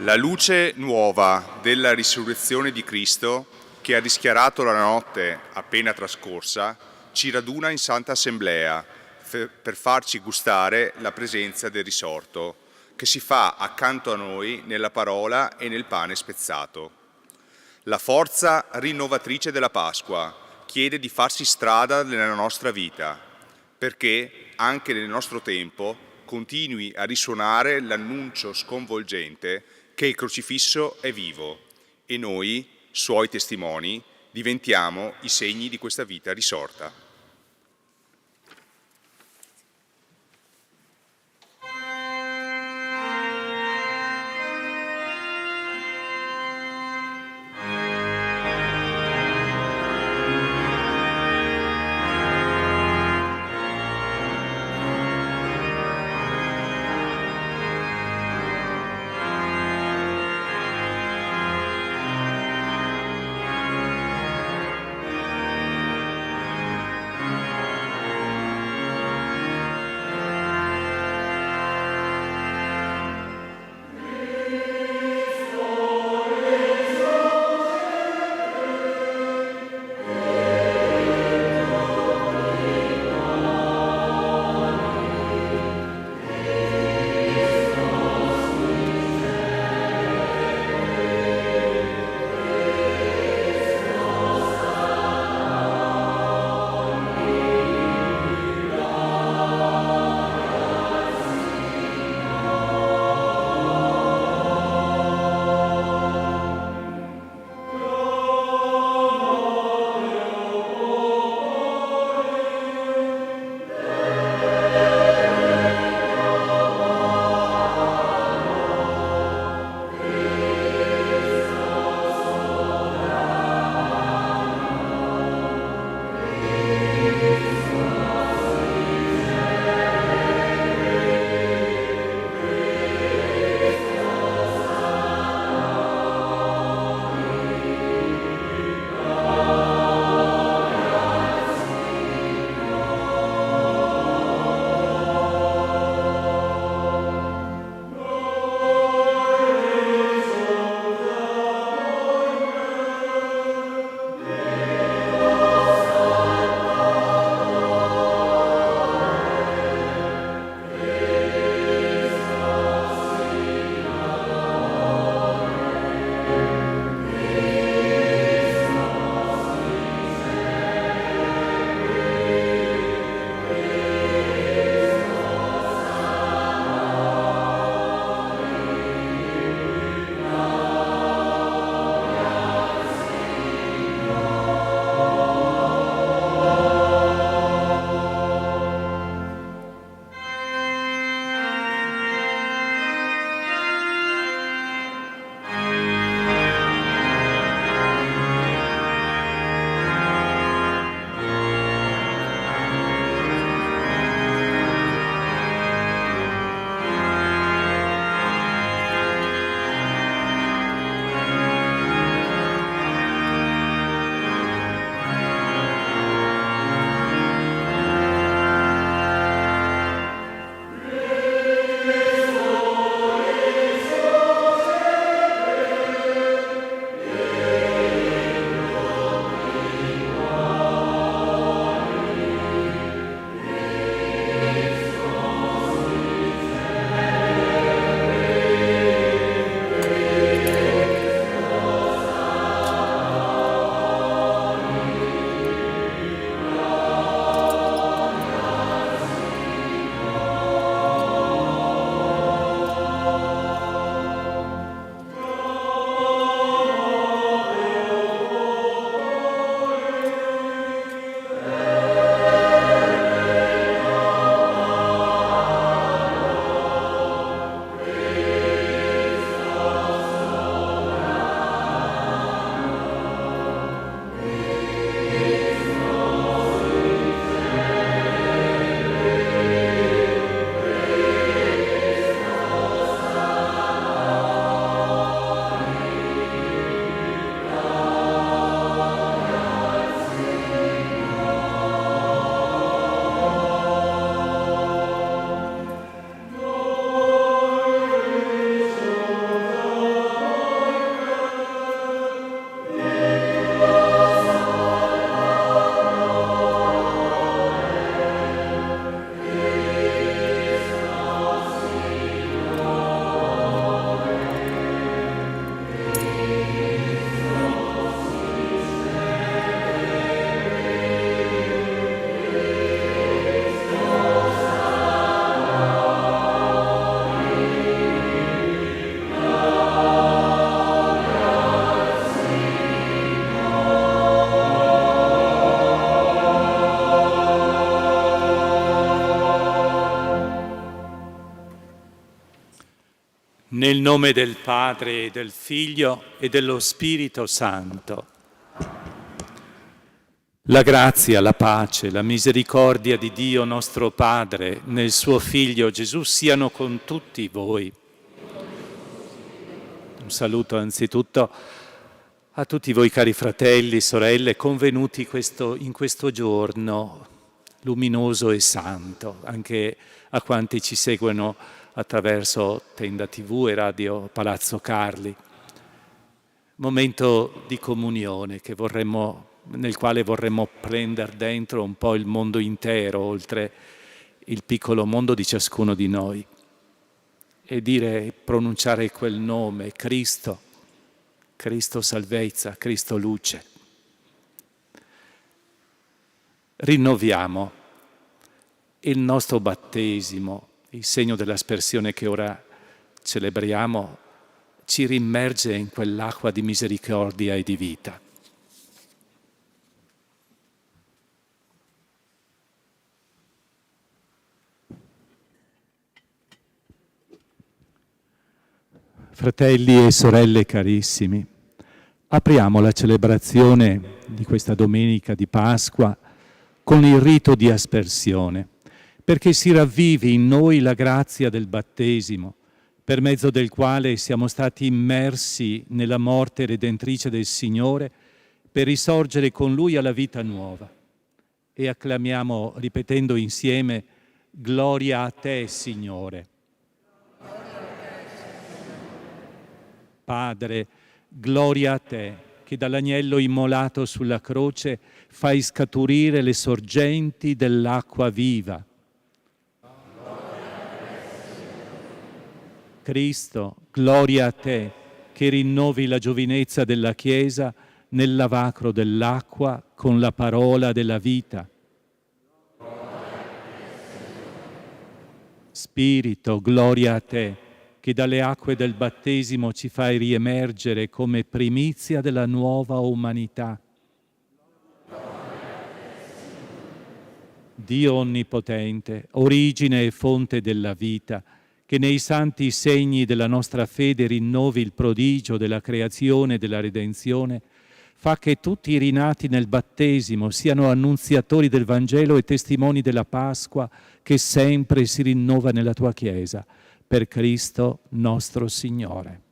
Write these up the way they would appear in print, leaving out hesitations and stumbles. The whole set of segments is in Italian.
La luce nuova della risurrezione di Cristo, che ha rischiarato la notte appena trascorsa, ci raduna in Santa Assemblea per farci gustare la presenza del risorto, che si fa accanto a noi nella parola e nel pane spezzato. La forza rinnovatrice della Pasqua chiede di farsi strada nella nostra vita, perché anche nel nostro tempo continui a risuonare l'annuncio sconvolgente che il crocifisso è vivo e noi, suoi testimoni, diventiamo i segni di questa vita risorta. Nel nome del Padre, e del Figlio e dello Spirito Santo. La grazia, la pace, la misericordia di Dio nostro Padre nel suo Figlio Gesù siano con tutti voi. Un saluto anzitutto a tutti voi cari fratelli, sorelle, convenuti in questo giorno luminoso e santo, anche a quanti ci seguono attraverso Tenda TV e Radio Palazzo Carli. Momento di comunione nel quale vorremmo prendere dentro un po' il mondo intero, oltre il piccolo mondo di ciascuno di noi, e pronunciare quel nome, Cristo, Cristo salvezza, Cristo luce. Rinnoviamo il nostro battesimo, il segno dell'aspersione che ora celebriamo, ci rimmerge in quell'acqua di misericordia e di vita. Fratelli e sorelle carissimi, apriamo la celebrazione di questa domenica di Pasqua con il rito di aspersione, perché si ravvivi in noi la grazia del battesimo, per mezzo del quale siamo stati immersi nella morte redentrice del Signore, per risorgere con Lui alla vita nuova. E acclamiamo, ripetendo insieme, Gloria a te, Signore. Padre, gloria a te, che dall'agnello immolato sulla croce fai scaturire le sorgenti dell'acqua viva. Cristo, gloria a te, che rinnovi la giovinezza della Chiesa nel lavacro dell'acqua con la parola della vita. Spirito, gloria a te, che dalle acque del battesimo ci fai riemergere come primizia della nuova umanità. Dio onnipotente, origine e fonte della vita, che nei santi segni della nostra fede rinnovi il prodigio della creazione e della redenzione, fa che tutti i rinati nel battesimo siano annunziatori del Vangelo e testimoni della Pasqua che sempre si rinnova nella tua Chiesa, per Cristo nostro Signore.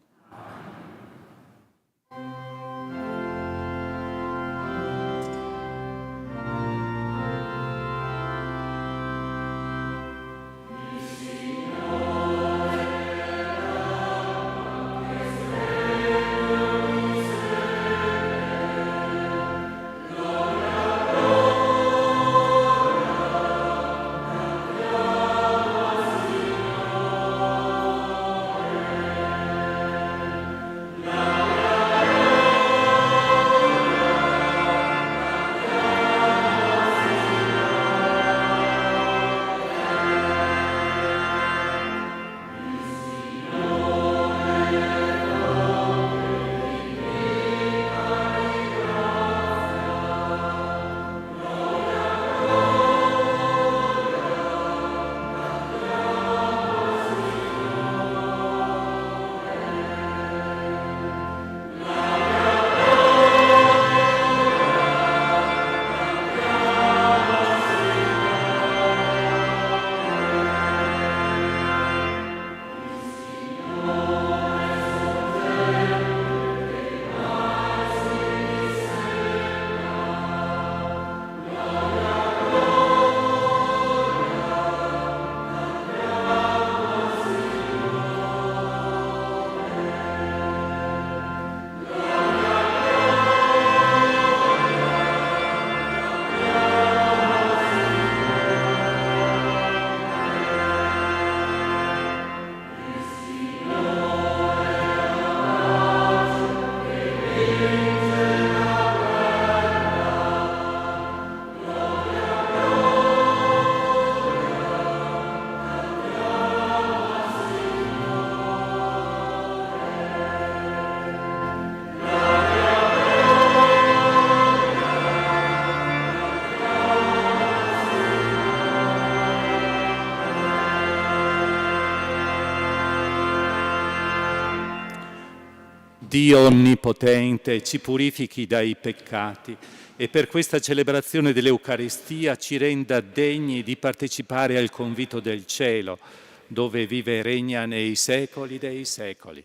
Dio Onnipotente ci purifichi dai peccati e per questa celebrazione dell'Eucaristia ci renda degni di partecipare al convito del cielo, dove vive e regna nei secoli dei secoli.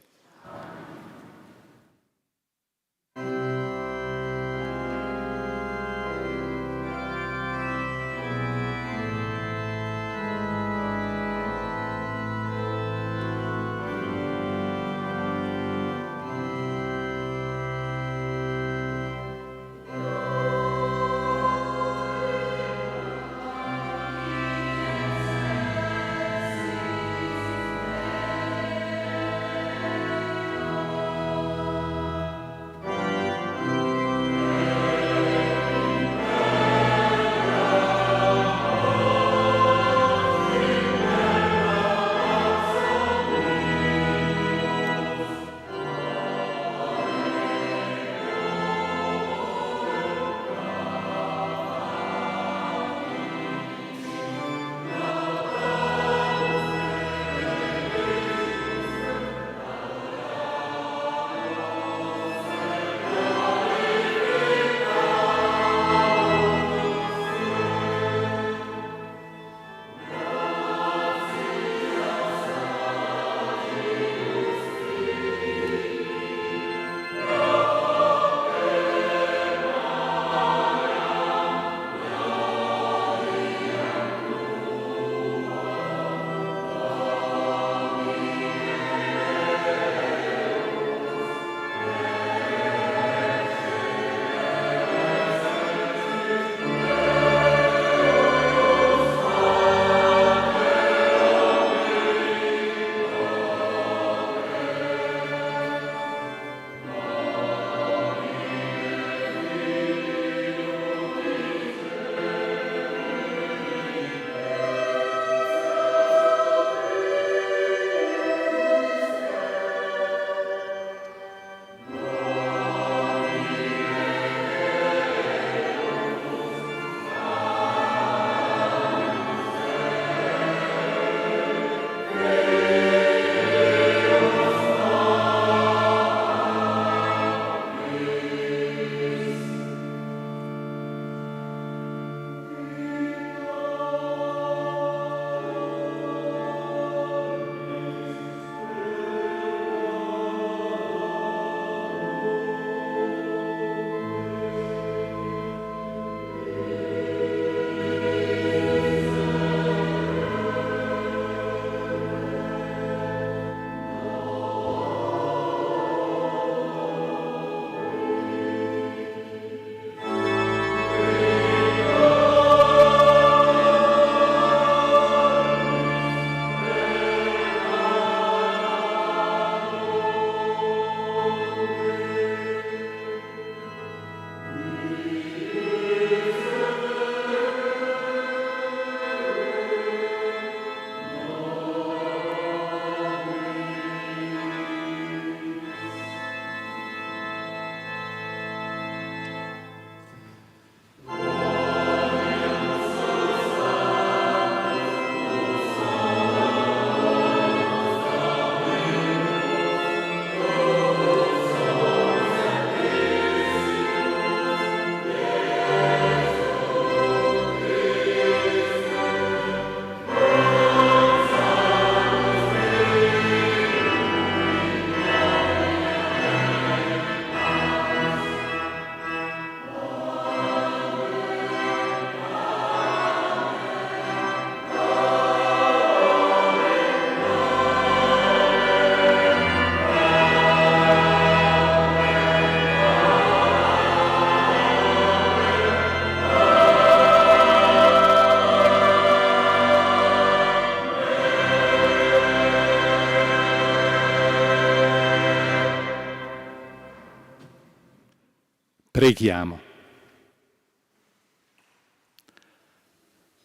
Preghiamo.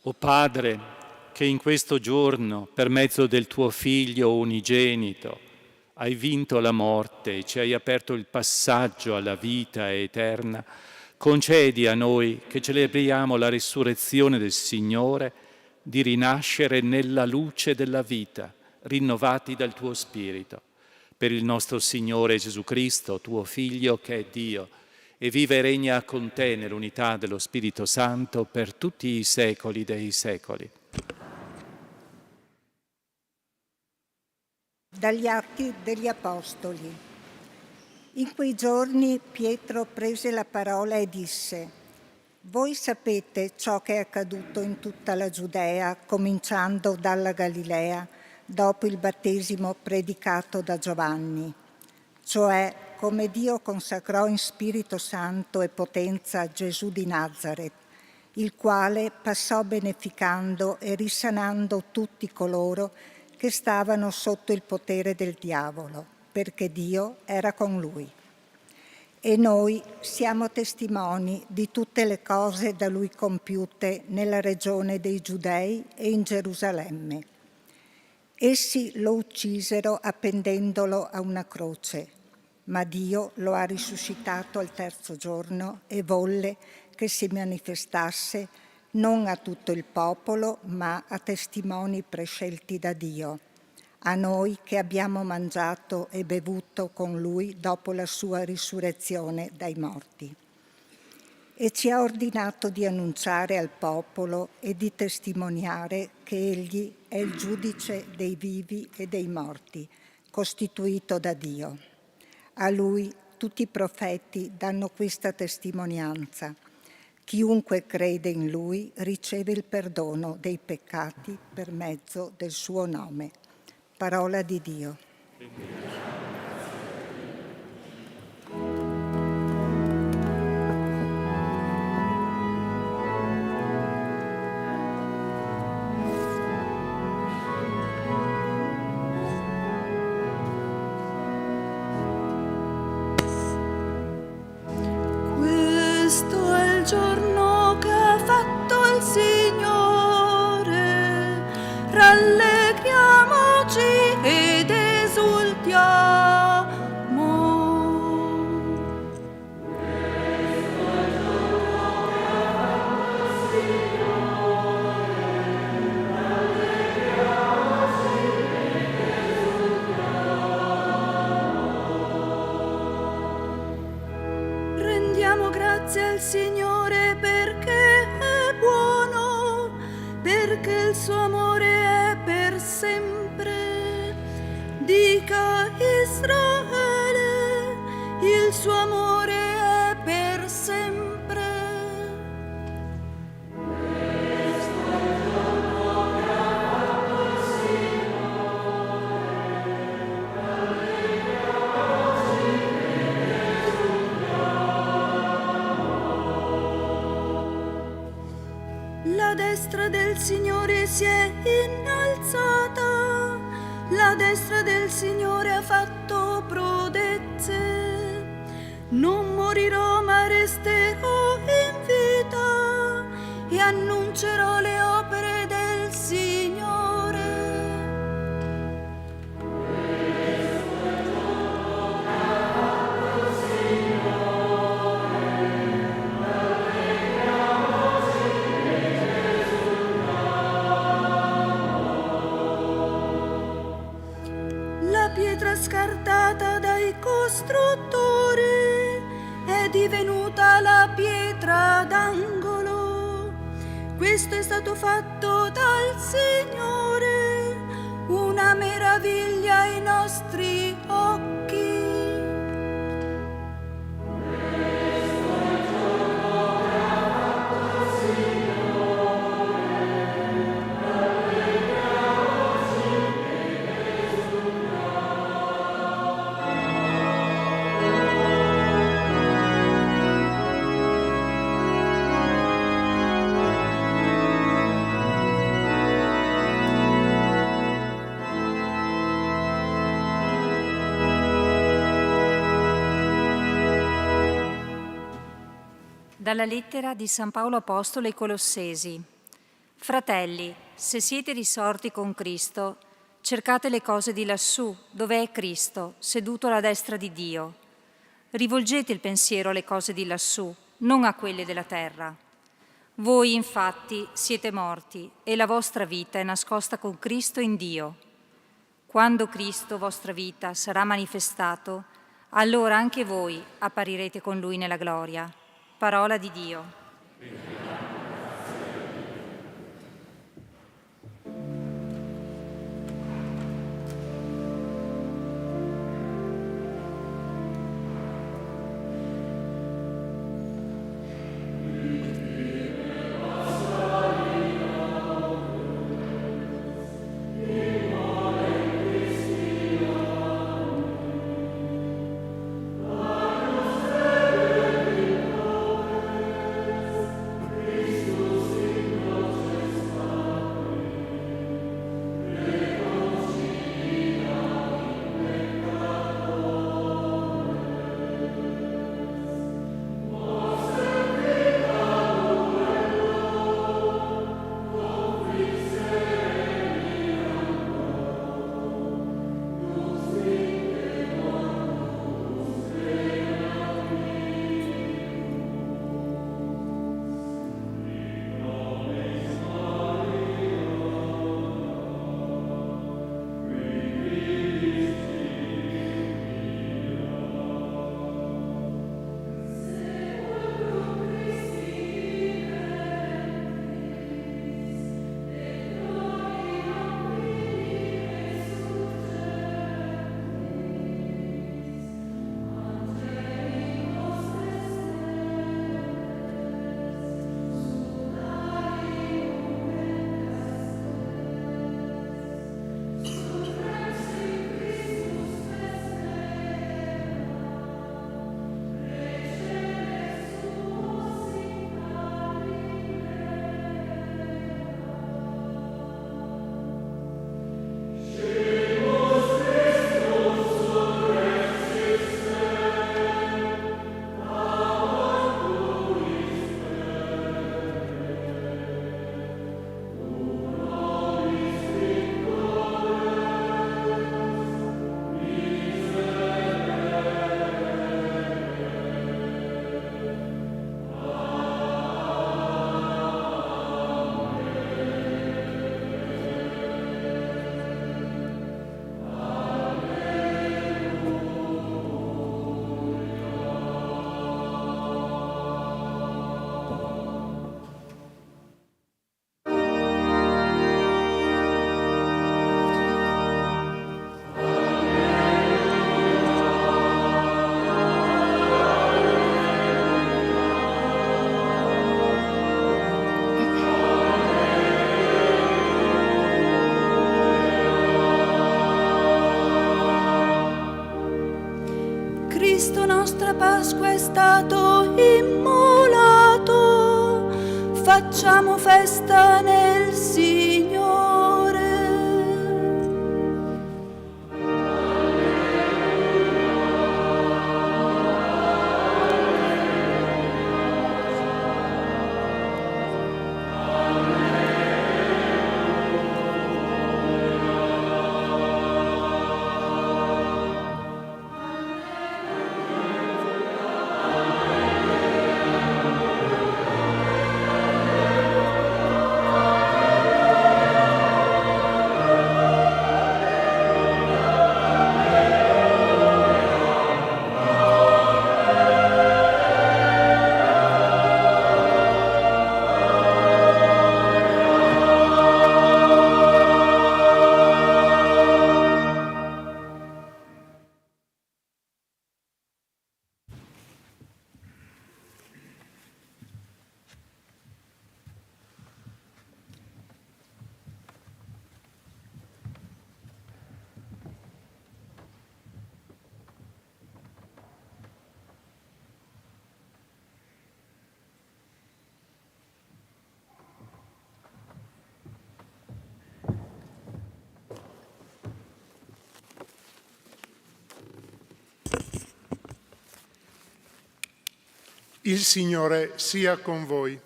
O Padre, che in questo giorno, per mezzo del tuo Figlio unigenito, hai vinto la morte e ci hai aperto il passaggio alla vita eterna, concedi a noi, che celebriamo la risurrezione del Signore, di rinascere nella luce della vita, rinnovati dal tuo Spirito, per il nostro Signore Gesù Cristo, tuo Figlio, che è Dio, e vive e regna con te nell'unità dello Spirito Santo per tutti i secoli dei secoli. Dagli Atti degli Apostoli. In quei giorni Pietro prese la parola e disse: «Voi sapete ciò che è accaduto in tutta la Giudea, cominciando dalla Galilea, dopo il battesimo predicato da Giovanni, cioè come Dio consacrò in Spirito Santo e potenza Gesù di Nazaret, il quale passò beneficando e risanando tutti coloro che stavano sotto il potere del diavolo, perché Dio era con lui. E noi siamo testimoni di tutte le cose da lui compiute nella regione dei Giudei e in Gerusalemme. Essi lo uccisero appendendolo a una croce, ma Dio lo ha risuscitato al terzo giorno e volle che si manifestasse non a tutto il popolo, ma a testimoni prescelti da Dio, a noi che abbiamo mangiato e bevuto con lui dopo la sua risurrezione dai morti. E ci ha ordinato di annunciare al popolo e di testimoniare che egli è il giudice dei vivi e dei morti, costituito da Dio. A lui tutti i profeti danno questa testimonianza. Chiunque crede in lui riceve il perdono dei peccati per mezzo del suo nome. Parola di Dio. Questo è il giorno che ha fatto il Signore, rallegriamoci ed esultiamo. Rendiamo grazie al Signore perché è buono, perché il suo amore è per sempre. Dica Israele, il suo amore è per sempre. La destra del Signore si è innalzata, la destra del Signore ha fatto prodezze. Non morirò ma resterò in vita e annuncerò le opere del Signore. La pietra scartata dai costruttori è divenuta la pietra d'angolo. Questo è stato fatto dal Signore, una meraviglia ai nostri occhi. Dalla lettera di San Paolo Apostolo ai Colossesi. Fratelli, se siete risorti con Cristo, cercate le cose di lassù, dove è Cristo, seduto alla destra di Dio. Rivolgete il pensiero alle cose di lassù, non a quelle della terra. Voi, infatti, siete morti e la vostra vita è nascosta con Cristo in Dio. Quando Cristo, vostra vita, sarà manifestato, allora anche voi apparirete con Lui nella gloria. Parola di Dio. Cristo nostra Pasqua è stato immolato, facciamo festa nel Signore. Il Signore sia con voi.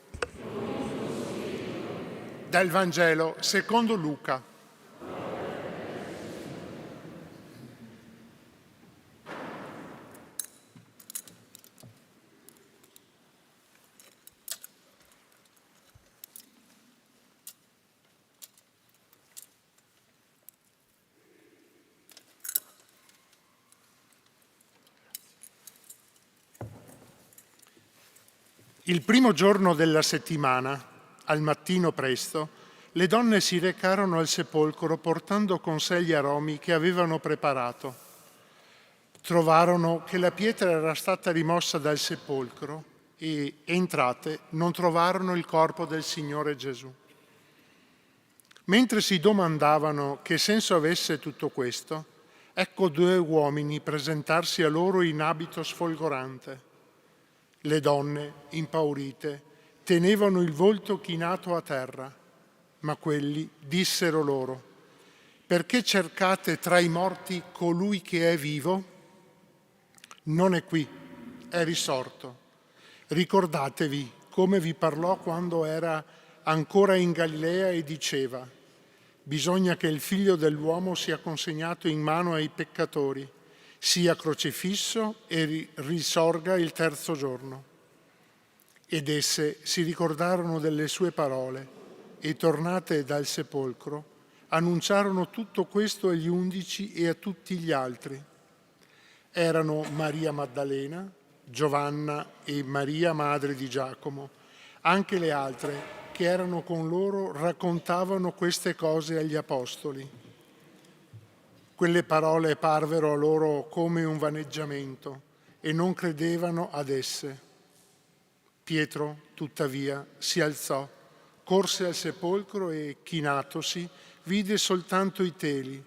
Dal Vangelo secondo Luca. Il primo giorno della settimana, al mattino presto, le donne si recarono al sepolcro portando con sé gli aromi che avevano preparato. Trovarono che la pietra era stata rimossa dal sepolcro e, entrate, non trovarono il corpo del Signore Gesù. Mentre si domandavano che senso avesse tutto questo, ecco 2 uomini presentarsi a loro in abito sfolgorante. Le donne, impaurite, tenevano il volto chinato a terra, ma quelli dissero loro: perché cercate tra i morti colui che è vivo? Non è qui, è risorto. Ricordatevi come vi parlò quando era ancora in Galilea e diceva: bisogna che il Figlio dell'uomo sia consegnato in mano ai peccatori, sia crocifisso e risorga il terzo giorno. Ed esse si ricordarono delle sue parole e, tornate dal sepolcro, annunciarono tutto questo agli 11 e a tutti gli altri. Erano Maria Maddalena, Giovanna e Maria, madre di Giacomo. Anche le altre che erano con loro raccontavano queste cose agli apostoli. Quelle parole parvero a loro come un vaneggiamento e non credevano ad esse. Pietro, tuttavia, si alzò, corse al sepolcro e, chinatosi, vide soltanto i teli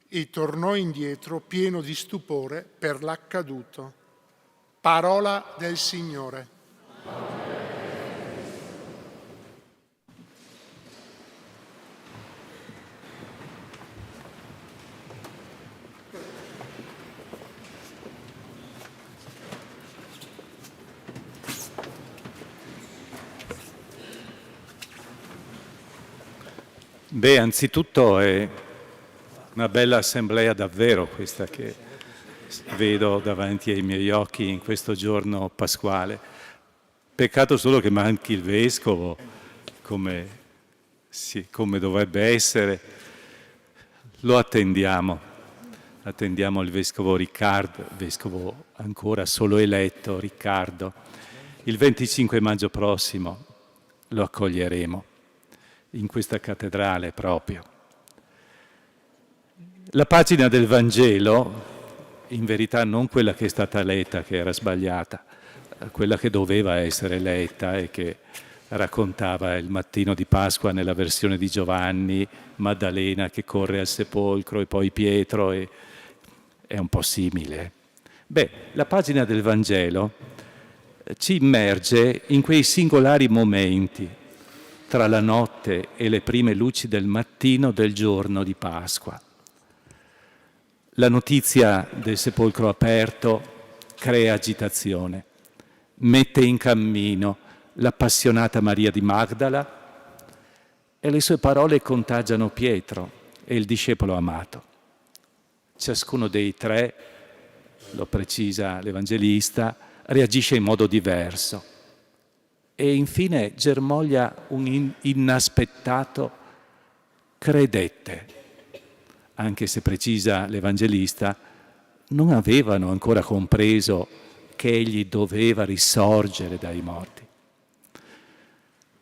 e tornò indietro pieno di stupore per l'accaduto. Parola del Signore. Beh, anzitutto è una bella assemblea davvero questa che vedo davanti ai miei occhi in questo giorno pasquale. Peccato solo che manchi il vescovo, come dovrebbe essere. Lo attendiamo il vescovo Riccardo, vescovo ancora solo eletto Riccardo. Il 25 maggio prossimo lo accoglieremo in questa cattedrale proprio. La pagina del Vangelo, in verità non quella che è stata letta, che era sbagliata, quella che doveva essere letta e che raccontava il mattino di Pasqua nella versione di Giovanni, Maddalena che corre al sepolcro e poi Pietro, e è un po' simile. Beh, la pagina del Vangelo ci immerge in quei singolari momenti tra la notte e le prime luci del mattino del giorno di Pasqua. La notizia del sepolcro aperto crea agitazione, mette in cammino l'appassionata Maria di Magdala e le sue parole contagiano Pietro e il discepolo amato. Ciascuno dei 3, lo precisa l'Evangelista, reagisce in modo diverso. E infine germoglia un inaspettato credette, anche se precisa l'Evangelista, non avevano ancora compreso che egli doveva risorgere dai morti.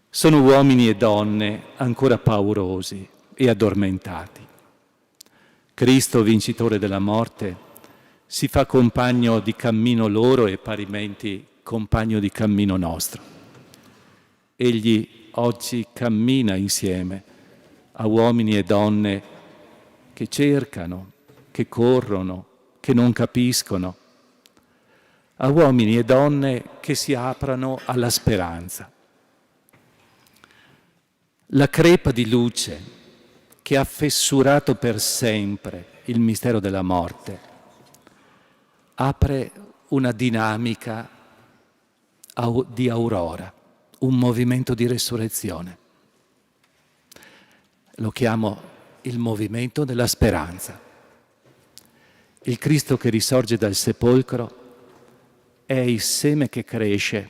Sono uomini e donne ancora paurosi e addormentati. Cristo, vincitore della morte, si fa compagno di cammino loro e parimenti compagno di cammino nostro. Egli oggi cammina insieme a uomini e donne che cercano, che corrono, che non capiscono, a uomini e donne che si aprono alla speranza. La crepa di luce che ha fessurato per sempre il mistero della morte apre una dinamica di aurora, un movimento di resurrezione. Lo chiamo il movimento della speranza. Il Cristo che risorge dal sepolcro è il seme che cresce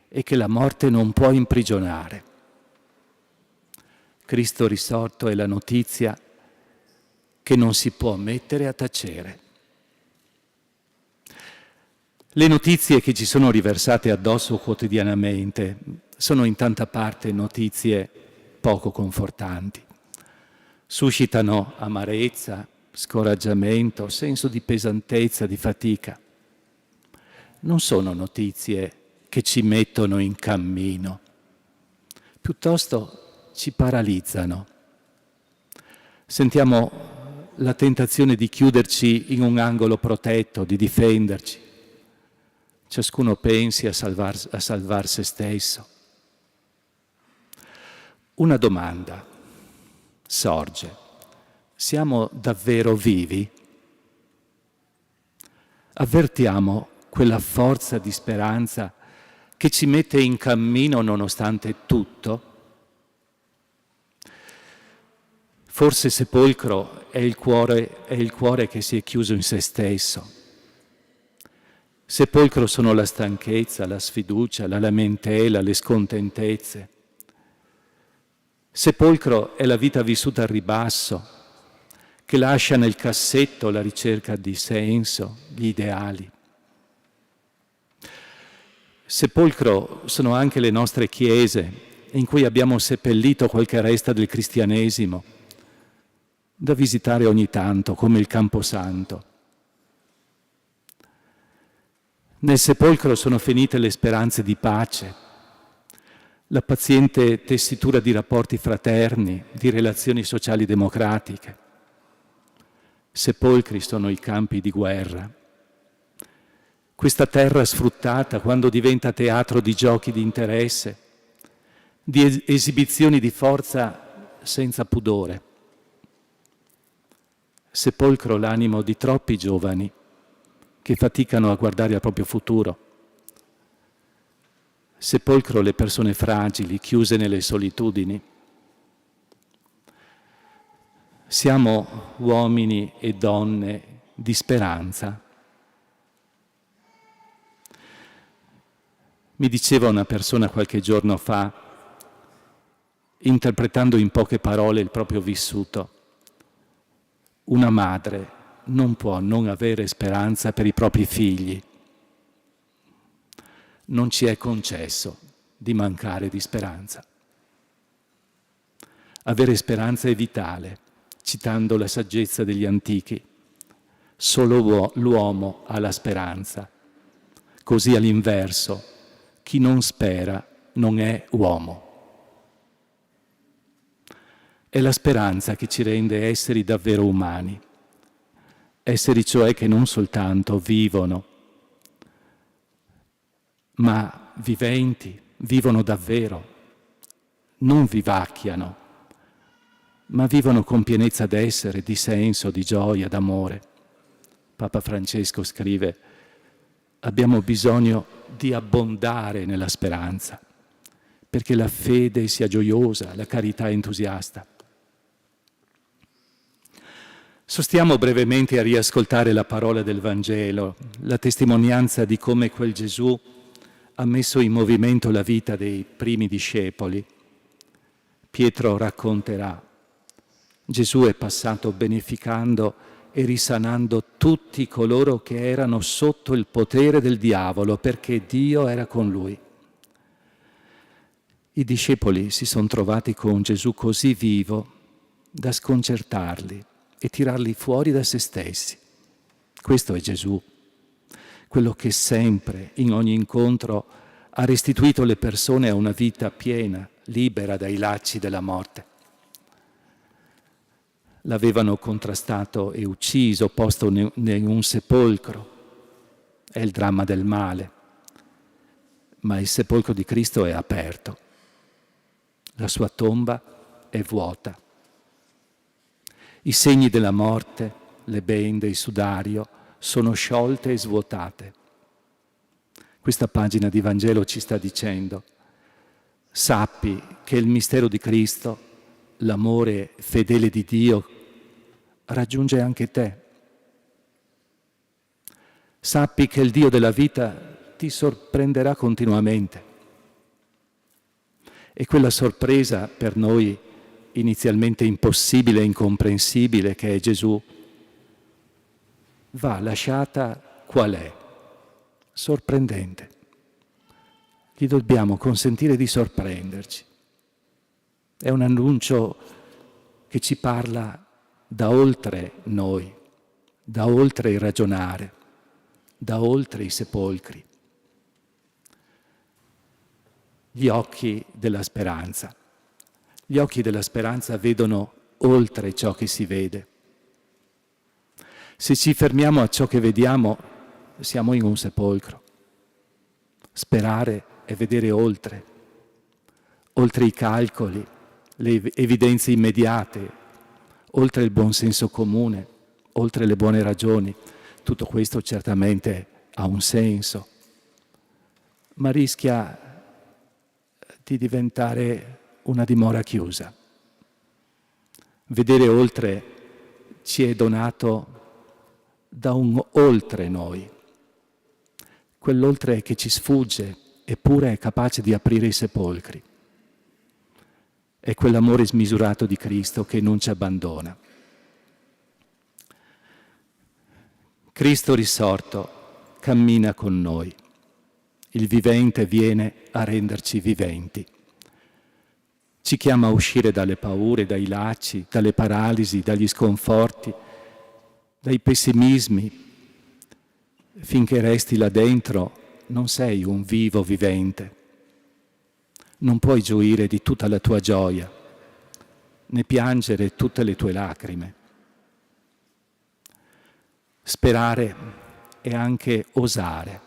e che la morte non può imprigionare. Cristo risorto è la notizia che non si può mettere a tacere. Le notizie che ci sono riversate addosso quotidianamente sono in tanta parte notizie poco confortanti. Suscitano amarezza, scoraggiamento, senso di pesantezza, di fatica. Non sono notizie che ci mettono in cammino, piuttosto ci paralizzano. Sentiamo la tentazione di chiuderci in un angolo protetto, di difenderci. Ciascuno pensi a salvar se stesso. Una domanda sorge: siamo davvero vivi? Avvertiamo quella forza di speranza che ci mette in cammino nonostante tutto? Forse sepolcro è il cuore che si è chiuso in se stesso. Sepolcro sono la stanchezza, la sfiducia, la lamentela, le scontentezze. Sepolcro è la vita vissuta al ribasso, che lascia nel cassetto la ricerca di senso, gli ideali. Sepolcro sono anche le nostre chiese, in cui abbiamo seppellito qualche resta del cristianesimo, da visitare ogni tanto, come il Camposanto. Nel sepolcro sono finite le speranze di pace, la paziente tessitura di rapporti fraterni, di relazioni sociali democratiche. Sepolcri sono i campi di guerra. Questa terra sfruttata quando diventa teatro di giochi di interesse, di esibizioni di forza senza pudore. Sepolcro l'animo di troppi giovani che faticano a guardare al proprio futuro. Sepolcro le persone fragili, chiuse nelle solitudini. Siamo uomini e donne di speranza. Mi diceva una persona qualche giorno fa, interpretando in poche parole il proprio vissuto: una madre non può non avere speranza per i propri figli. Non ci è concesso di mancare di speranza. Avere speranza è vitale, citando la saggezza degli antichi. Solo l'uomo ha la speranza. Così all'inverso, chi non spera non è uomo. È la speranza che ci rende esseri davvero umani. Esseri cioè che non soltanto vivono, ma viventi, vivono davvero, non vivacchiano, ma vivono con pienezza d'essere, di senso, di gioia, d'amore. Papa Francesco scrive: abbiamo bisogno di abbondare nella speranza, perché la fede sia gioiosa, la carità entusiasta. Sostiamo brevemente a riascoltare la parola del Vangelo, la testimonianza di come quel Gesù ha messo in movimento la vita dei primi discepoli. Pietro racconterà: Gesù è passato beneficando e risanando tutti coloro che erano sotto il potere del diavolo, perché Dio era con lui. I discepoli si sono trovati con Gesù così vivo da sconcertarli e tirarli fuori da se stessi. Questo è Gesù, quello che sempre, in ogni incontro, ha restituito le persone a una vita piena, libera dai lacci della morte. L'avevano contrastato e ucciso, posto in un sepolcro. È il dramma del male. Ma il sepolcro di Cristo è aperto. La sua tomba è vuota. I segni della morte, le bende, il sudario, sono sciolte e svuotate. Questa pagina di Vangelo ci sta dicendo: sappi che il mistero di Cristo, l'amore fedele di Dio, raggiunge anche te. Sappi che il Dio della vita ti sorprenderà continuamente. E quella sorpresa per noi inizialmente impossibile e incomprensibile, che è Gesù, va lasciata qual è, sorprendente. Gli dobbiamo consentire di sorprenderci. È un annuncio che ci parla da oltre noi, da oltre il ragionare, da oltre i sepolcri. Gli occhi della speranza. Gli occhi della speranza vedono oltre ciò che si vede. Se ci fermiamo a ciò che vediamo, siamo in un sepolcro. Sperare è vedere oltre i calcoli, le evidenze immediate, oltre il buon senso comune, oltre le buone ragioni. Tutto questo certamente ha un senso, ma rischia di diventare una dimora chiusa. Vedere oltre ci è donato da un oltre noi, quell'oltre che ci sfugge eppure è capace di aprire i sepolcri. È quell'amore smisurato di Cristo che non ci abbandona. Cristo risorto cammina con noi. Il vivente viene a renderci viventi. Ci chiama a uscire dalle paure, dai lacci, dalle paralisi, dagli sconforti, dai pessimismi. Finché resti là dentro non sei un vivo vivente. Non puoi gioire di tutta la tua gioia, né piangere tutte le tue lacrime. Sperare è anche osare.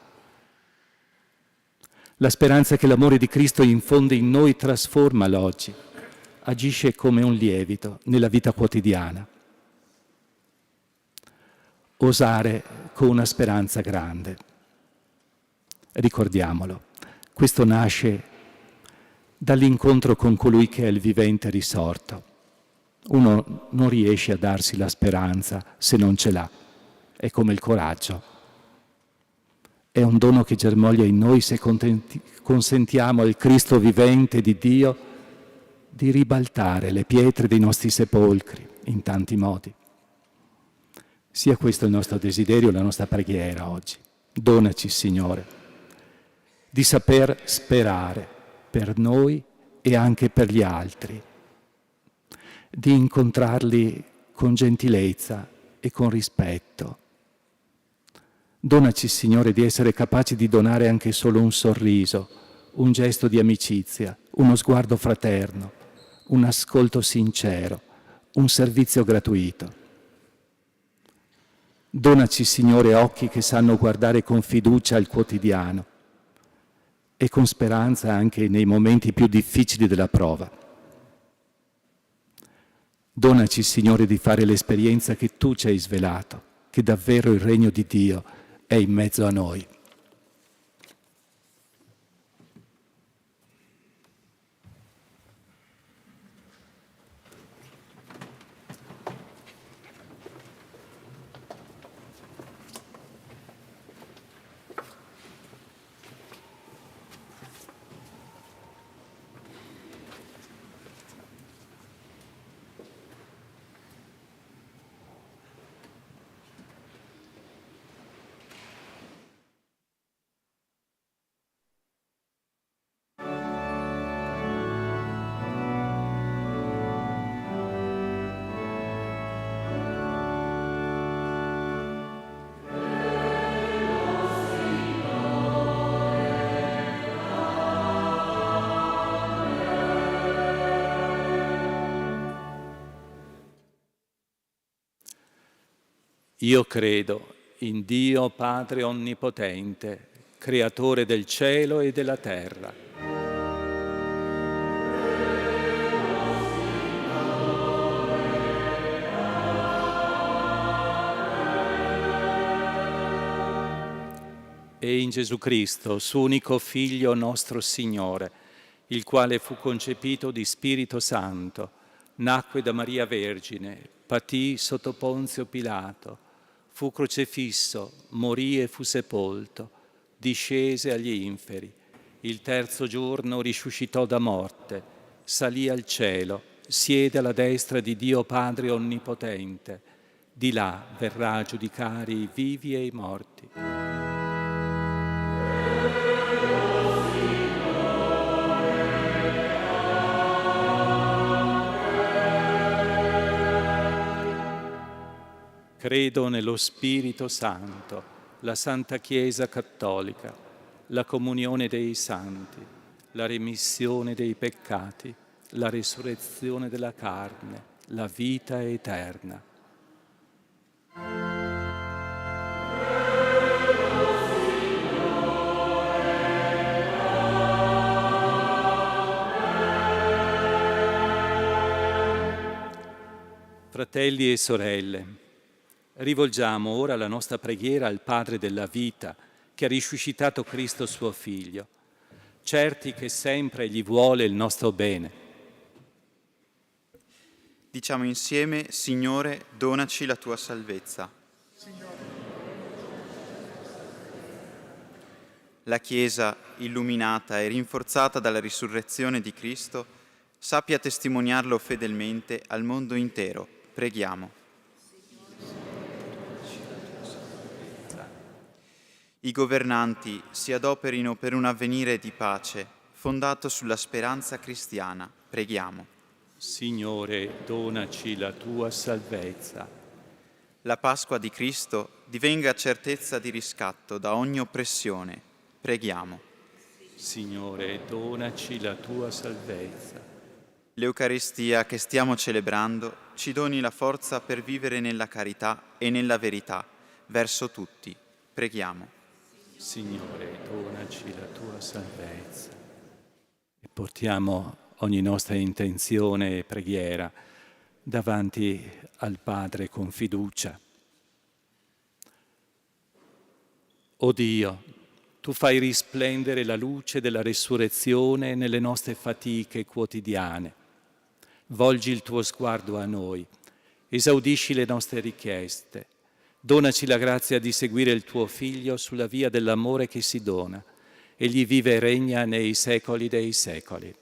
La speranza che l'amore di Cristo infonde in noi trasforma l'oggi, agisce come un lievito nella vita quotidiana. Osare con una speranza grande. Ricordiamolo, questo nasce dall'incontro con colui che è il vivente risorto. Uno non riesce a darsi la speranza se non ce l'ha. È come il coraggio. È un dono che germoglia in noi se consentiamo al Cristo vivente di Dio di ribaltare le pietre dei nostri sepolcri in tanti modi. Sia questo il nostro desiderio, la nostra preghiera oggi. Donaci, Signore, di saper sperare per noi e anche per gli altri, di incontrarli con gentilezza e con rispetto. Donaci, Signore, di essere capaci di donare anche solo un sorriso, un gesto di amicizia, uno sguardo fraterno, un ascolto sincero, un servizio gratuito. Donaci, Signore, occhi che sanno guardare con fiducia il quotidiano e con speranza anche nei momenti più difficili della prova. Donaci, Signore, di fare l'esperienza che Tu ci hai svelato, che davvero il regno di Dio è in mezzo a noi. Io credo in Dio Padre Onnipotente, Creatore del cielo e della terra. E in Gesù Cristo, suo unico Figlio nostro Signore, il quale fu concepito di Spirito Santo, nacque da Maria Vergine, patì sotto Ponzio Pilato, fu crocifisso, morì e fu sepolto, discese agli inferi. Il terzo giorno risuscitò da morte, salì al cielo, siede alla destra di Dio Padre Onnipotente. Di là verrà a giudicare i vivi e i morti. Credo nello Spirito Santo, la Santa Chiesa Cattolica, la comunione dei santi, la remissione dei peccati, la risurrezione della carne, la vita eterna. Fratelli e sorelle, rivolgiamo ora la nostra preghiera al Padre della vita, che ha risuscitato Cristo suo Figlio, certi che sempre gli vuole il nostro bene. Diciamo insieme: Signore, donaci la tua salvezza. La Chiesa, illuminata e rinforzata dalla risurrezione di Cristo, sappia testimoniarlo fedelmente al mondo intero. Preghiamo. I governanti si adoperino per un avvenire di pace, fondato sulla speranza cristiana. Preghiamo. Signore, donaci la tua salvezza. La Pasqua di Cristo divenga certezza di riscatto da ogni oppressione. Preghiamo. Signore, donaci la tua salvezza. L'Eucaristia che stiamo celebrando ci doni la forza per vivere nella carità e nella verità verso tutti. Preghiamo. Signore, donaci la tua salvezza. E portiamo ogni nostra intenzione e preghiera davanti al Padre con fiducia. O Dio, tu fai risplendere la luce della resurrezione nelle nostre fatiche quotidiane. Volgi il tuo sguardo a noi, esaudisci le nostre richieste, donaci la grazia di seguire il tuo Figlio sulla via dell'amore che si dona. Egli vive e regna nei secoli dei secoli.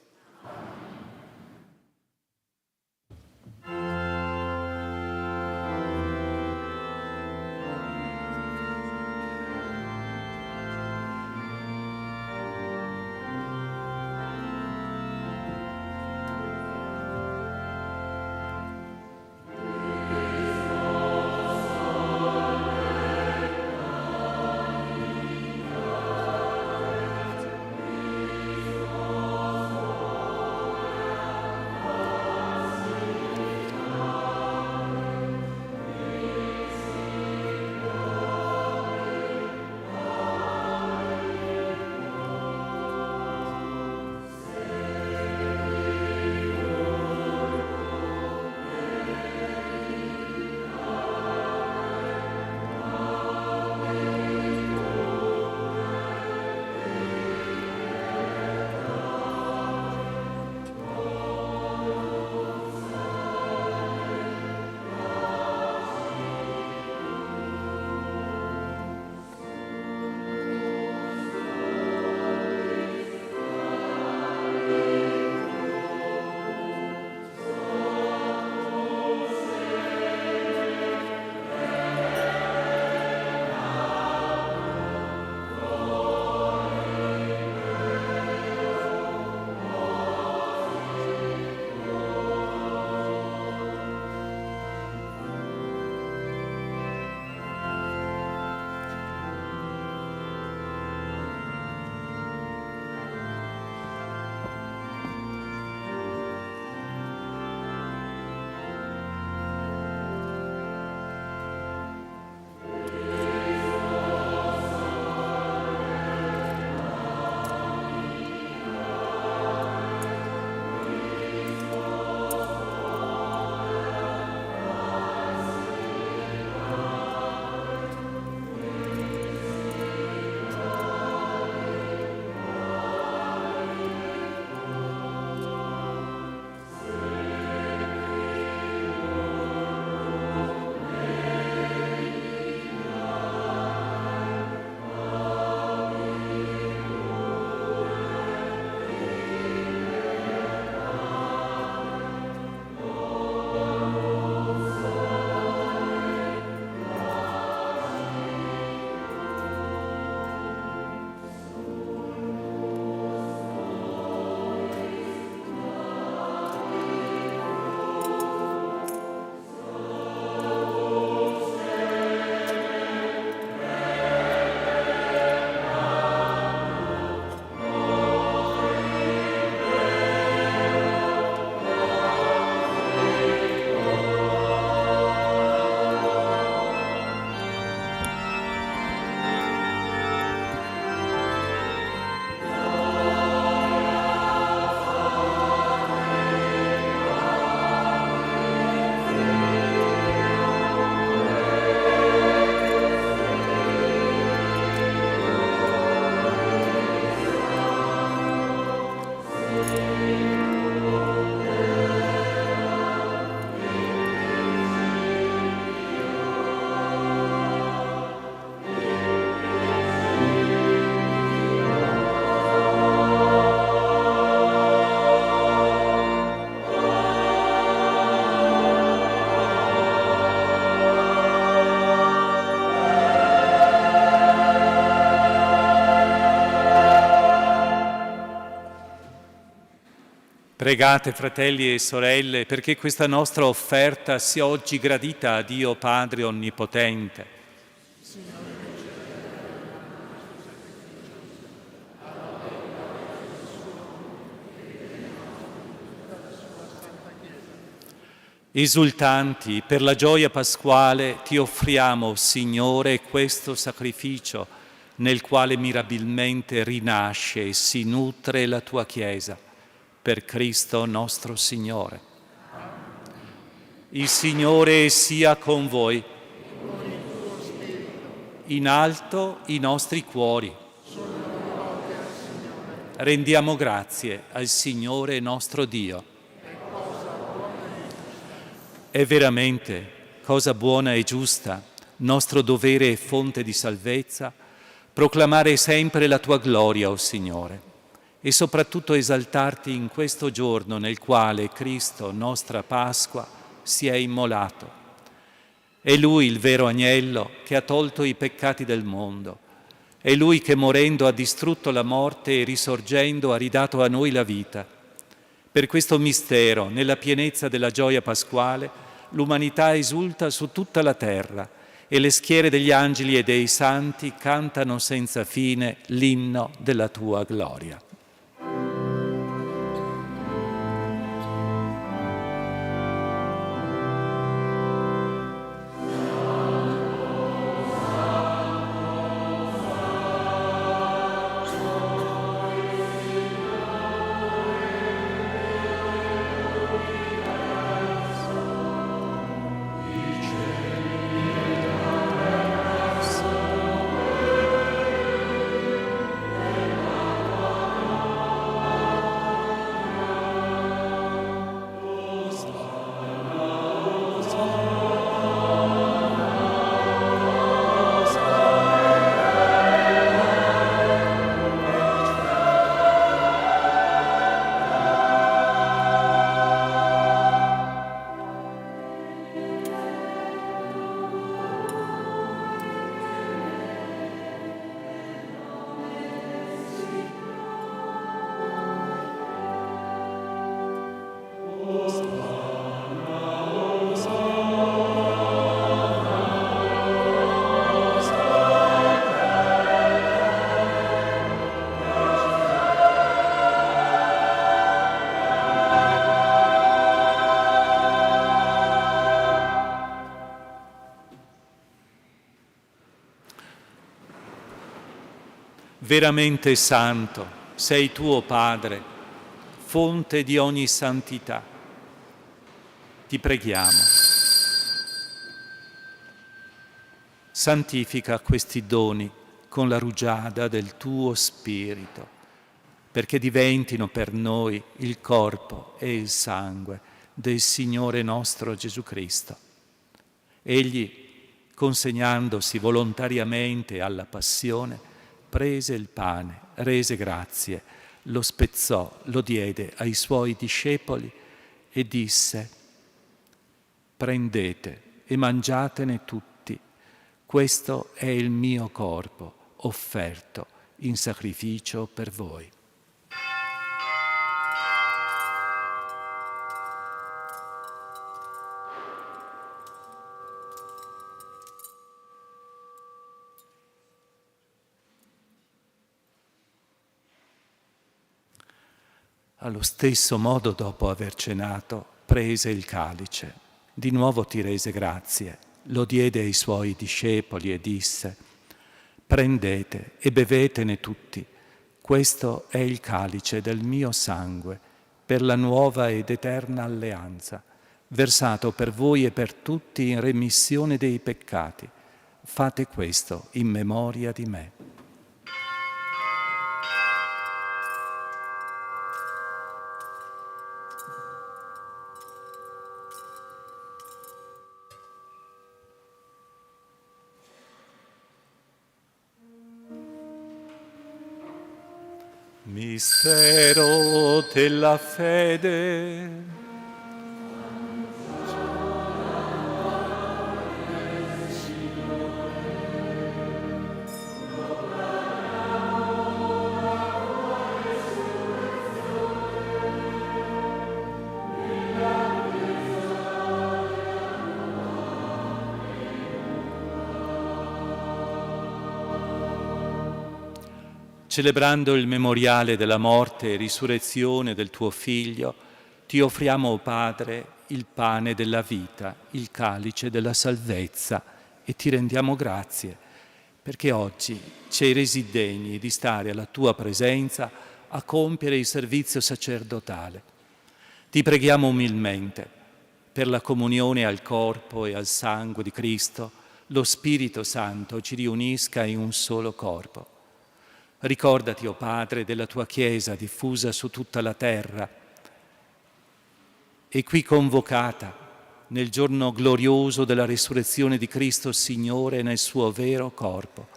Pregate, fratelli e sorelle, perché questa nostra offerta sia oggi gradita a Dio Padre Onnipotente. Esultanti per la gioia pasquale ti offriamo, Signore, questo sacrificio nel quale mirabilmente rinasce e si nutre la tua Chiesa, per Cristo nostro Signore. Il Signore sia con voi. In alto i nostri cuori. Rendiamo grazie al Signore nostro Dio. È veramente cosa buona e giusta, nostro dovere e fonte di salvezza, proclamare sempre la tua gloria, o Signore, e soprattutto esaltarti in questo giorno nel quale Cristo, nostra Pasqua, si è immolato. È Lui il vero agnello che ha tolto i peccati del mondo. È Lui che morendo ha distrutto la morte e risorgendo ha ridato a noi la vita. Per questo mistero, nella pienezza della gioia pasquale, l'umanità esulta su tutta la terra e le schiere degli angeli e dei santi cantano senza fine l'inno della tua gloria. Veramente santo sei tuo Padre, fonte di ogni santità. Ti preghiamo. Santifica questi doni con la rugiada del tuo Spirito, perché diventino per noi il corpo e il sangue del Signore nostro Gesù Cristo. Egli, consegnandosi volontariamente alla passione, prese il pane, rese grazie, lo spezzò, lo diede ai suoi discepoli e disse: prendete e mangiatene tutti, questo è il mio corpo offerto in sacrificio per voi. Allo stesso modo, dopo aver cenato, prese il calice, di nuovo ti rese grazie, lo diede ai suoi discepoli e disse: prendete e bevetene tutti, questo è il calice del mio sangue, per la nuova ed eterna alleanza, versato per voi e per tutti in remissione dei peccati. Fate questo in memoria di me. Mistero della fede. Celebrando il memoriale della morte e risurrezione del tuo Figlio, ti offriamo, o Padre, il pane della vita, il calice della salvezza, e ti rendiamo grazie, perché oggi ci hai resi degni di stare alla tua presenza a compiere il servizio sacerdotale. Ti preghiamo umilmente per la comunione al corpo e al sangue di Cristo, lo Spirito Santo ci riunisca in un solo corpo. Ricordati, o Padre, della tua Chiesa diffusa su tutta la terra e qui convocata nel giorno glorioso della risurrezione di Cristo Signore nel suo vero corpo.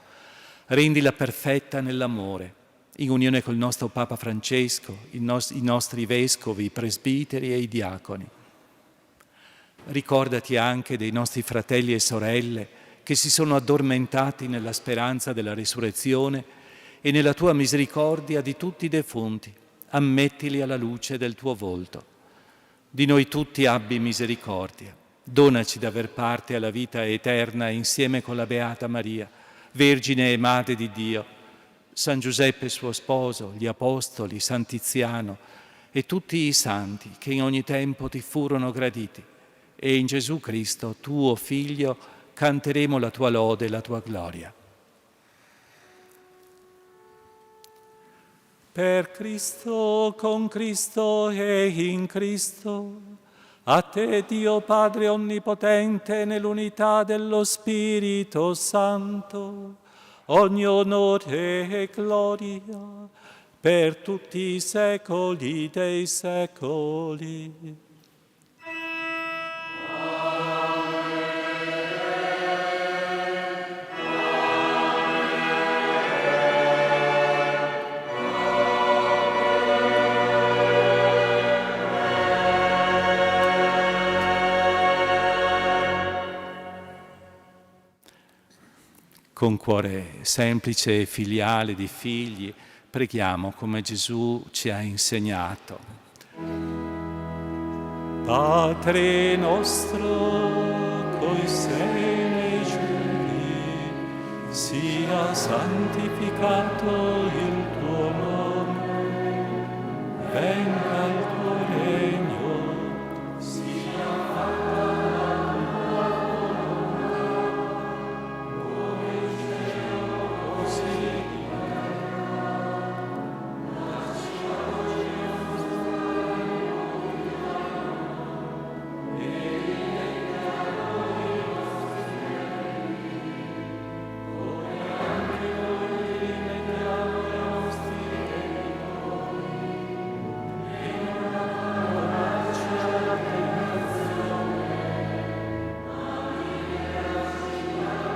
Rendila perfetta nell'amore, in unione col nostro Papa Francesco, i nostri vescovi, i presbiteri e i diaconi. Ricordati anche dei nostri fratelli e sorelle che si sono addormentati nella speranza della risurrezione e nella tua misericordia di tutti i defunti. Ammettili alla luce del tuo volto. Di noi tutti abbi misericordia. Donaci d'aver parte alla vita eterna insieme con la Beata Maria, Vergine e Madre di Dio, San Giuseppe suo sposo, gli Apostoli, San Tiziano e tutti i santi che in ogni tempo ti furono graditi. E in Gesù Cristo, tuo Figlio, canteremo la tua lode e la tua gloria. Per Cristo, con Cristo e in Cristo, a te Dio Padre Onnipotente, nell'unità dello Spirito Santo, ogni onore e gloria per tutti i secoli dei secoli. Con cuore semplice e filiale di figli, preghiamo come Gesù ci ha insegnato. Padre nostro, cui sei nei cieli, sia santificato il tuo nome, venga il tuo regno, sia fatta la tua volontà, come in cielo così in terra. Dacci oggi il nostro pane quotidiano, e rimetti a noi i nostri debiti, come anche noi rimettiamo ai nostri debitori, e non abbandonarci alla tentazione, ma liberaci dal male.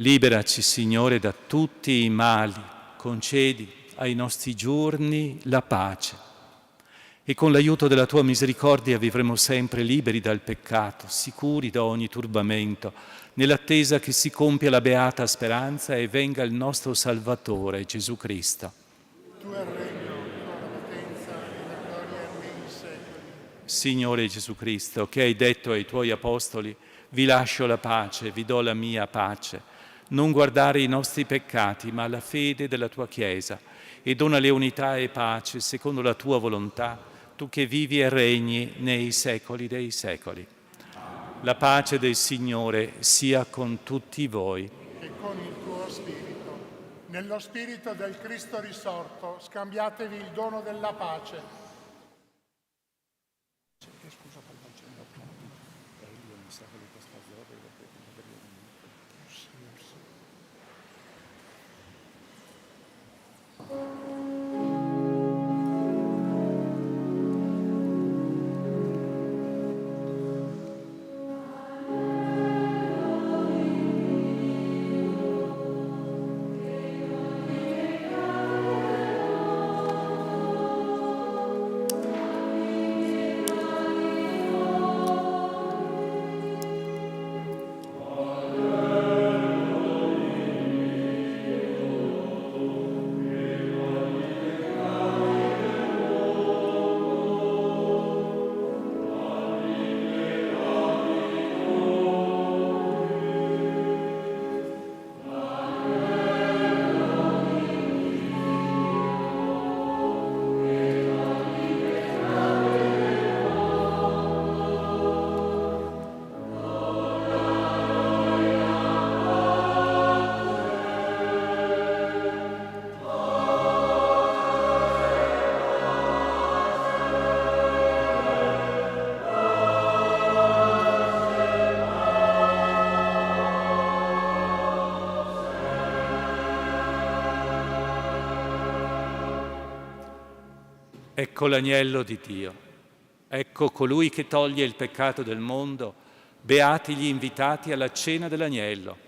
Liberaci, Signore, da tutti i mali, concedi ai nostri giorni la pace e con l'aiuto della tua misericordia vivremo sempre liberi dal peccato, sicuri da ogni turbamento, nell'attesa che si compia la beata speranza e venga il nostro Salvatore, Gesù Cristo. Tu è il regno, la potenza e la gloria nei secoli. Signore Gesù Cristo, che hai detto ai tuoi apostoli, vi lascio la pace, vi do la mia pace. Non guardare i nostri peccati, ma la fede della tua Chiesa, e donale unità e pace secondo la tua volontà, tu che vivi e regni nei secoli dei secoli. La pace del Signore sia con tutti voi. E con il tuo spirito. Nello spirito del Cristo risorto, scambiatevi il dono della pace. Ecco l'agnello di Dio, ecco colui che toglie il peccato del mondo, beati gli invitati alla cena dell'agnello.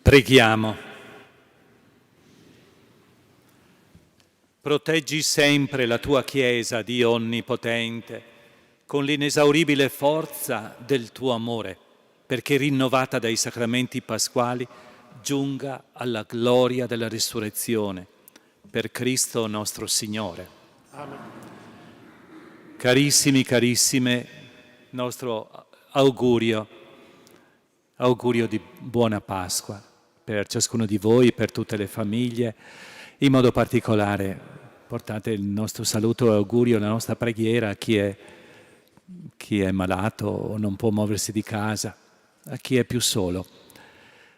Preghiamo. Proteggi sempre la tua Chiesa, Dio Onnipotente, con l'inesauribile forza del tuo amore, perché rinnovata dai sacramenti pasquali giunga alla gloria della risurrezione, per Cristo nostro Signore. Amen. Carissimi, carissime, nostro augurio di buona Pasqua per ciascuno di voi, per tutte le famiglie. In modo particolare portate il nostro saluto e augurio, la nostra preghiera a chi è malato o non può muoversi di casa, a chi è più solo.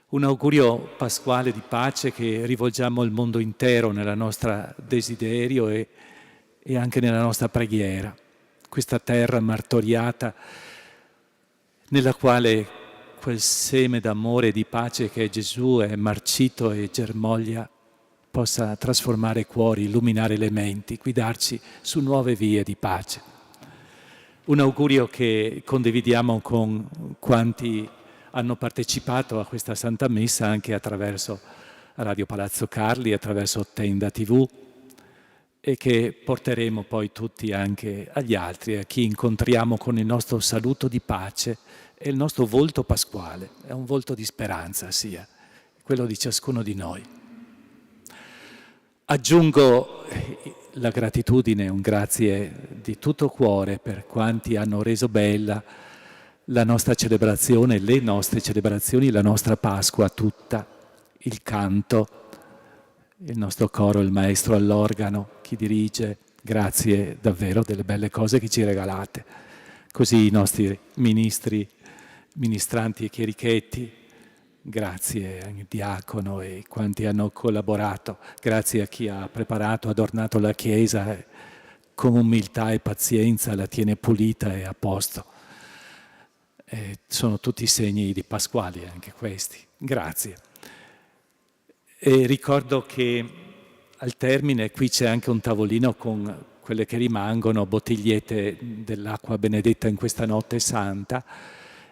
Un augurio pasquale di pace che rivolgiamo al mondo intero nella nostra desiderio e anche nella nostra preghiera. Questa terra martoriata nella quale quel seme d'amore e di pace che è Gesù è marcito e germoglia possa trasformare cuori, illuminare le menti, guidarci su nuove vie di pace. Un augurio che condividiamo con quanti hanno partecipato a questa Santa Messa anche attraverso Radio Palazzo Carli, attraverso Tenda TV, e che porteremo poi tutti anche agli altri, a chi incontriamo con il nostro saluto di pace e il nostro volto pasquale. È un volto di speranza, sia quello di ciascuno di noi. Aggiungo la gratitudine, un grazie di tutto cuore per quanti hanno reso bella la nostra celebrazione, le nostre celebrazioni, la nostra Pasqua tutta, il canto, il nostro coro, il maestro all'organo, chi dirige, grazie davvero delle belle cose che ci regalate. Così i nostri ministranti e chierichetti, grazie al diacono e quanti hanno collaborato, grazie a chi ha preparato, adornato la Chiesa con umiltà e pazienza, la tiene pulita e a posto. Sono tutti segni di pasquali anche questi. Grazie. E ricordo che al termine qui c'è anche un tavolino con quelle che rimangono, bottigliette dell'acqua benedetta in questa notte santa,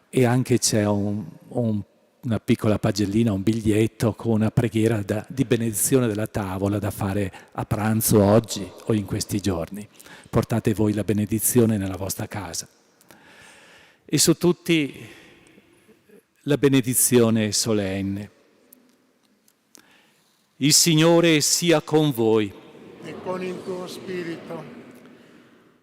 e anche c'è una piccola pagellina, un biglietto con una preghiera di benedizione della tavola da fare a pranzo oggi o in questi giorni. Portate voi la benedizione nella vostra casa. E su tutti la benedizione solenne. Il Signore sia con voi. E con il tuo spirito.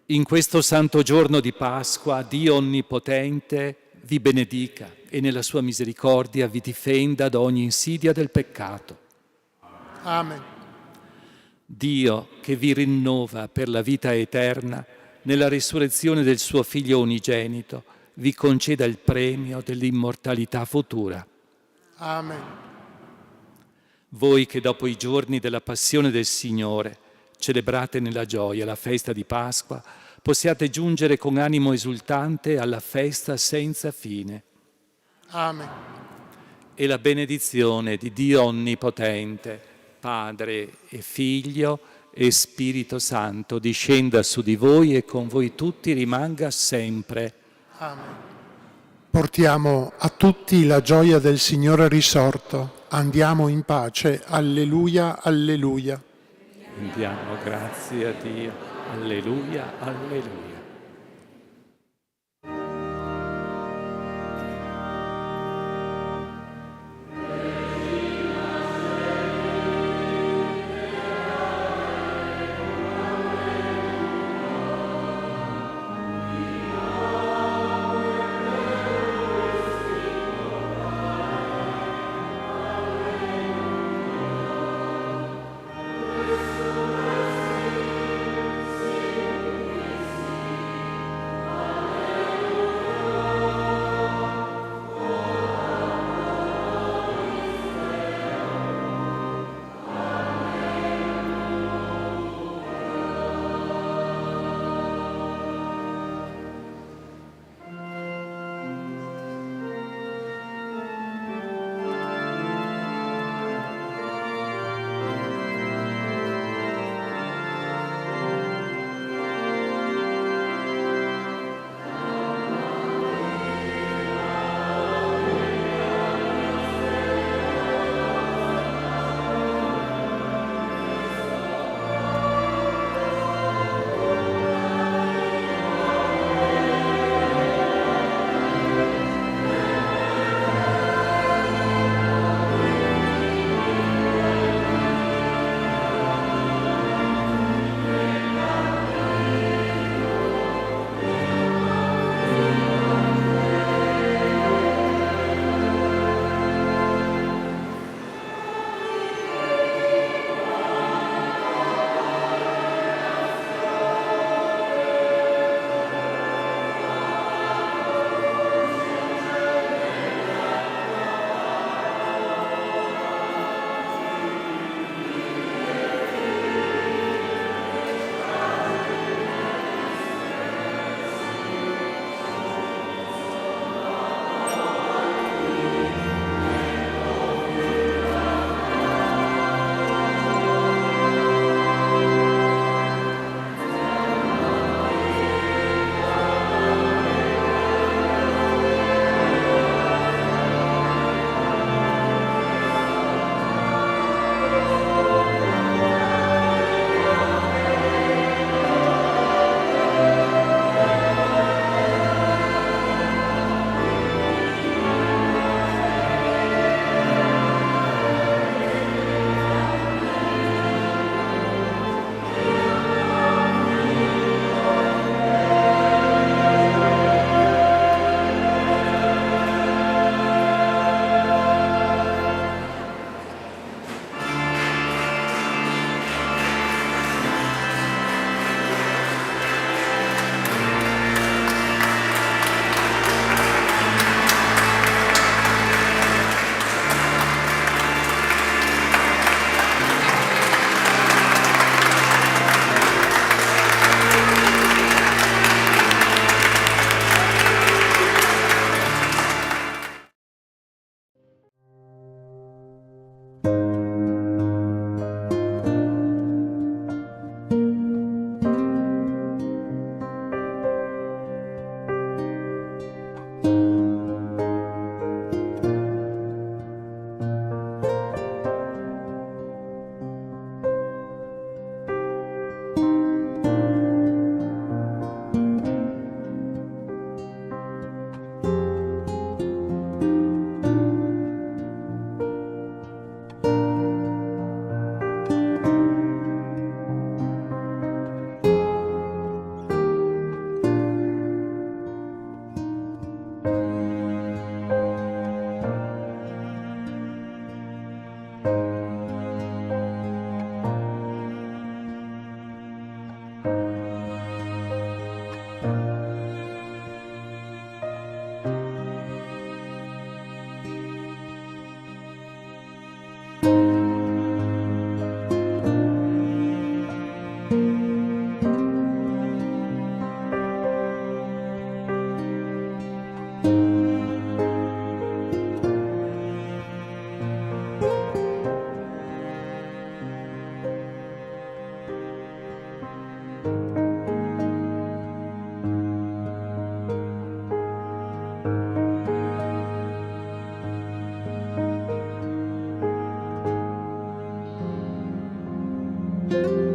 In questo santo giorno di Pasqua, Dio Onnipotente vi benedica e nella sua misericordia vi difenda da ogni insidia del peccato. Amen. Dio, che vi rinnova per la vita eterna, nella risurrezione del suo Figlio unigenito, vi conceda il premio dell'immortalità futura. Amen. Voi che dopo i giorni della passione del Signore celebrate nella gioia la festa di Pasqua, possiate giungere con animo esultante alla festa senza fine. Amen. E la benedizione di Dio Onnipotente, Padre e Figlio e Spirito Santo, discenda su di voi e con voi tutti rimanga sempre. Amen. Portiamo a tutti la gioia del Signore risorto. Andiamo in pace. Alleluia, alleluia. Rendiamo grazie a Dio. Alleluia, alleluia. Amen.